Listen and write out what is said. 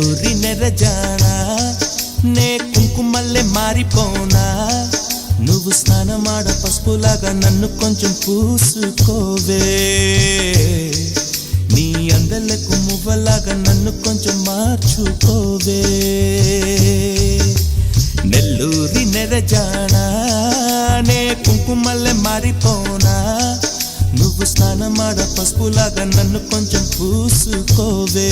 నెల్లూరి నెరజానా నే కుంకుమల్లె మారిపోనా నువ్వు స్నానమాడ పసుపులాగా నన్ను కొంచెం పూసుకోవే నీ అందలకు మువ్వలాగా నన్ను కొంచెం మార్చుకోవే నెల్లూరి నెరజానా నే కుంకుమల్లె మారిపోనా నువ్వు స్నానమాడ పసుపులాగా నన్ను కొంచెం పూసుకోవే